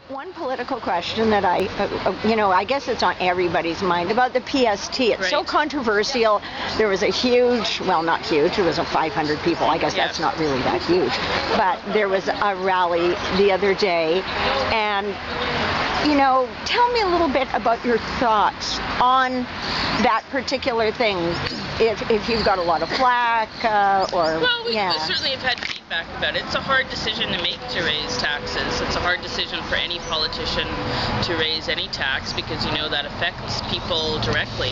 One political question that I guess it's on everybody's mind about the PST. It's so Right. controversial. There was a huge, well, not huge, it was 500 people. I guess that's not really that huge. But there was a rally the other day. And, tell me a little bit about your thoughts on that particular thing. If you've got a lot of flack or... Well, we certainly have had feedback about it. It's a hard decision to make to raise taxes. It's a hard decision for any politician to raise any tax because that affects people directly.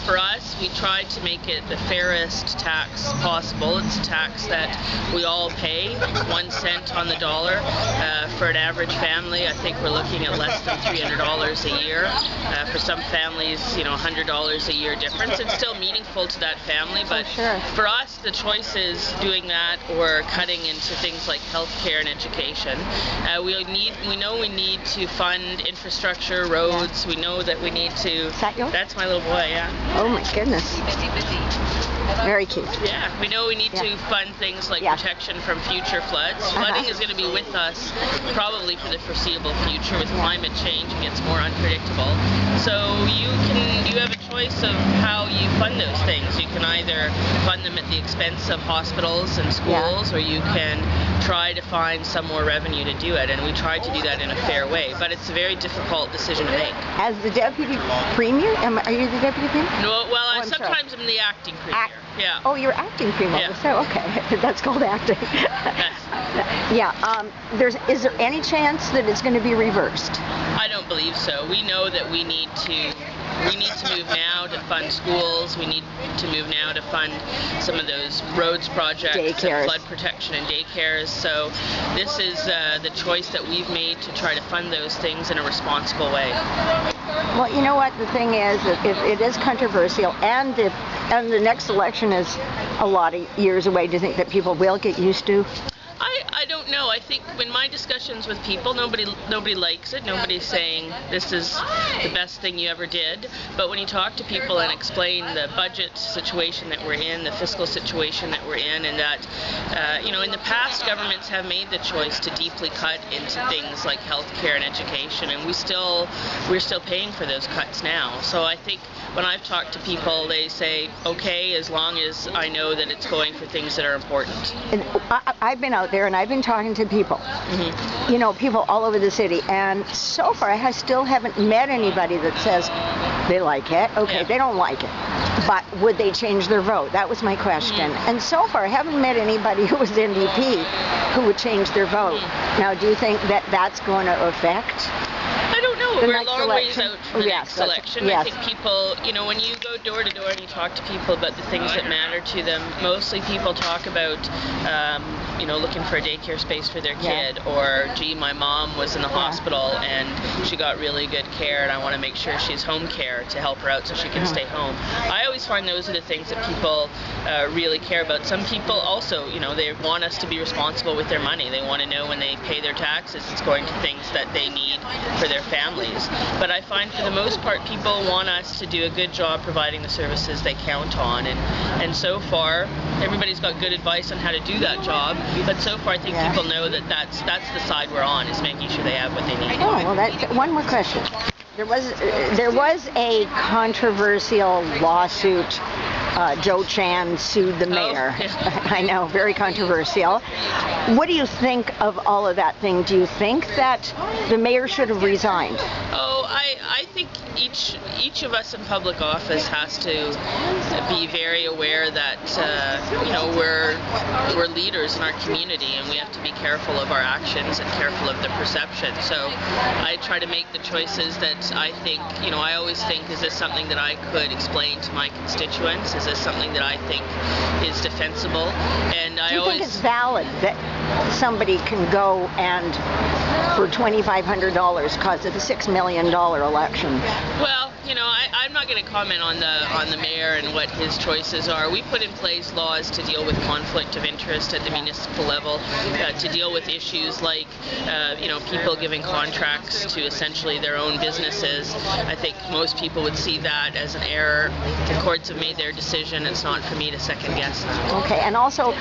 For us, we tried to make it the fairest tax possible. It's a tax that we all pay, 1 cent on the dollar. For an average family, I think we're looking at less than $300 a year. For some families, $100 a year difference. It's still meaningful to that family, but for us, the choice is doing that or cutting into things like healthcare and education. We know we need to fund infrastructure, roads. We know that we need to. Is that yours? That's my little boy. Yeah. Oh my goodness. Very cute. Yeah, we know we need to fund things like protection from future floods. Flooding is going to be with us probably for the foreseeable future. With climate change, it gets more unpredictable. So you have a choice of how you fund those things. You can either fund them at the expense of hospitals and schools, or you can try to find some more revenue to do it. And we tried to do that in a fair way, but it's a very difficult decision to make. As the deputy premier, are you the deputy premier? No, well, sometimes I'm the acting premier. Yeah. Oh, you're acting premier. Yeah. So okay, that's called acting. Is there any chance that it's going to be reversed? I don't believe so. We know that we need to move now to fund schools. We need to move now to fund some of those roads projects, and flood protection and daycares. So this is the choice that we've made to try to fund those things in a responsible way. Well, you know what the thing is, if it is controversial and the next election is a lot of years away, do you think that people will get used to? I don't know. I think in my discussions with people, nobody likes it. Nobody's saying this is the best thing you ever did. But when you talk to people and explain the budget situation that we're in, the fiscal situation that we're in, and that in the past governments have made the choice to deeply cut into things like healthcare and education, and we're still paying for those cuts now. So I think when I've talked to people, they say, okay, as long as I know that it's going for things that are important. And I've been out there and I've been talking to people, people all over the city, and so far I still haven't met anybody that says they like it. Okay, they don't like it, but would they change their vote? That was my question. And so far I haven't met anybody who was NDP who would change their vote. Now, do you think that that's going to affect? I don't know. We're a long ways out from the next election. Yes. I think people, when you go door to door and you talk to people about the things that matter to them, mostly people talk about, looking for a daycare space for their kid, or, gee, my mom was in the hospital and she got really good care and I want to make sure she's home care to help her out so she can stay home. I always find those are the things that people really care about. Some people also, they want us to be responsible with their money. They want to know when they pay their taxes it's going to things that they need for their families. But I find for the most part people want us to do a good job providing the services they count on, and so far everybody's got good advice on how to do that job, but so far I think people know that that's the side we're on, is making sure they have what they need. Oh, well, one more question. There was a controversial lawsuit. Joe Chan sued the mayor. I know, very controversial. What do you think of all of that thing? Do you think that the mayor should have resigned? Oh, I think each of us in public office has to be very aware that we're leaders in our community, and we have to be careful of our actions and careful of the perception. So I try to make the choices that I think, I always think, is this something that I could explain to my constituents? Is this something that I think is defensible? And Do you think it's valid that somebody can go and for $2,500 cause it a $6 million election? Well, I'm not going to comment on the mayor and what his choices are. We put in place laws to deal with conflict of interest at the municipal level, to deal with issues like, people giving contracts to essentially their own businesses. I think most people would see that as an error. The courts have made their decision. It's not for me to second guess that. Okay, and also,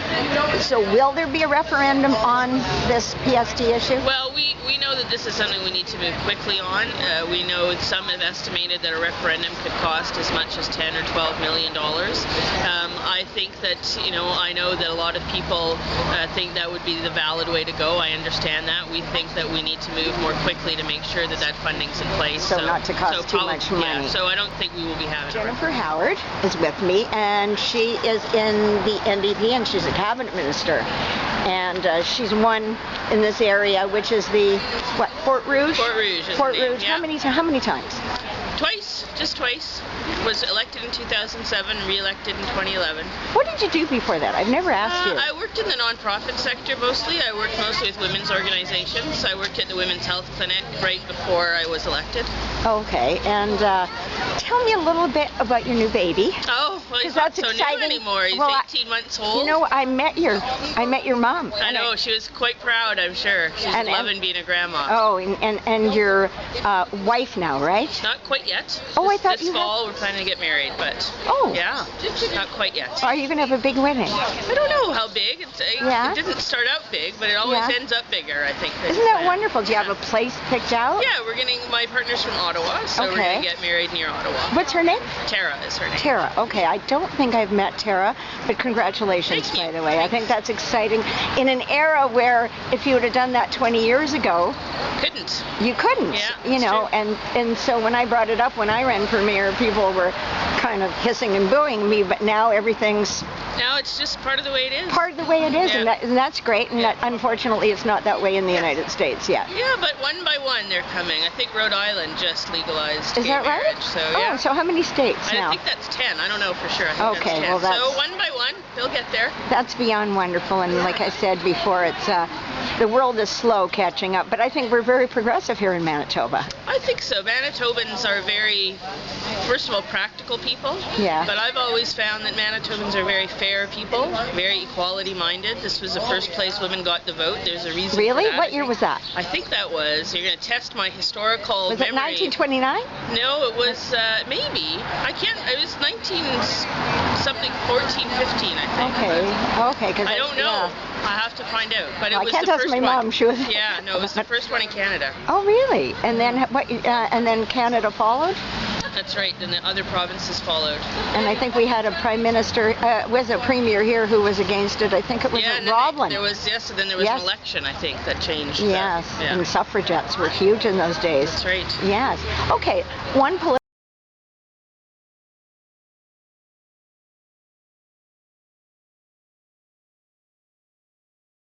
so will there be a referendum on this PST issue? Well, we know that this is something we need to move quickly on. We know some have estimated that a referendum could cost as much as $10 or $12 million. I think that, I know that a lot of people think that would be the valid way to go. I understand that. We think that we need to move more quickly to make sure that that funding's in place. So not to cost too much money. Yeah, so I don't think we will be having Jennifer Howard is with me, and she is in the NDP, and she's a cabinet minister. And she's won in this area, which is the, Fort Rouge? Fort Rouge. Fort Rouge. Yeah. How many times? Twice, just twice. Was elected in 2007, re-elected in 2011. What did you do before that? I've never asked you. I worked in the nonprofit sector mostly. I worked mostly with women's organizations. I worked at the Women's Health Clinic right before I was elected. Okay, and tell me a little bit about your new baby. Oh, well, he's that's not so exciting. new anymore. He's 18 months old. I met your mom. I know, she was quite proud, I'm sure. She's loving being a grandma. Oh, and your wife now, right? Not quite yet. Oh, I thought this fall we're planning to get married, but yeah, not quite yet. Are you going to have a big wedding? I don't know how big. It didn't start out big, but it always ends up bigger, I think. Isn't that wonderful? Do you have a place picked out? Yeah, we're getting, my partner's from Ottawa, so we're going to get married near Ottawa. What's her name? Tara is her name. Tara, okay. I don't think I've met Tara, but congratulations, by the way. I think that's exciting. In an era where if you would have done that 20 years ago, you couldn't. Yeah, and so when I brought it up when I ran for mayor, people were kind of hissing and booing me, but now everything's... Now it's just part of the way it is. Part of the way it is, and that's great, and that, unfortunately it's not that way in the United States yet. Yeah, but one by one they're coming. I think Rhode Island just legalized Is that right? marriage, so so how many states now? I think that's 10. I don't know for sure. I think okay, that's 10. So one by one, they'll get there. That's beyond wonderful, and like I said before, it's the world is slow catching up, but I think we're very progressive here in Manitoba. I think so. Manitobans are very, first of all, practical people. Yeah. But I've always found that Manitobans are very fair people, very equality-minded. This was the first place women got the vote. There's a reason Really? for that. What year was that? I think that was, you're going to test my historical memory. Was it memory. 1929? No, it was maybe. It was 14, 15, I think. Okay. Cause I don't know. I have to find out. But it was I can't the ask first my one. mom. She was. Yeah, no, it was the first one in Canada. Oh, really? And then what? And then Canada followed. That's right. Then the other provinces followed. And I think we had a prime minister, was a premier here who was against it. I think it was Roblin. There was and then there was an election, I think, that changed. Yes, and suffragettes were huge in those days. That's right. Yes. Okay. One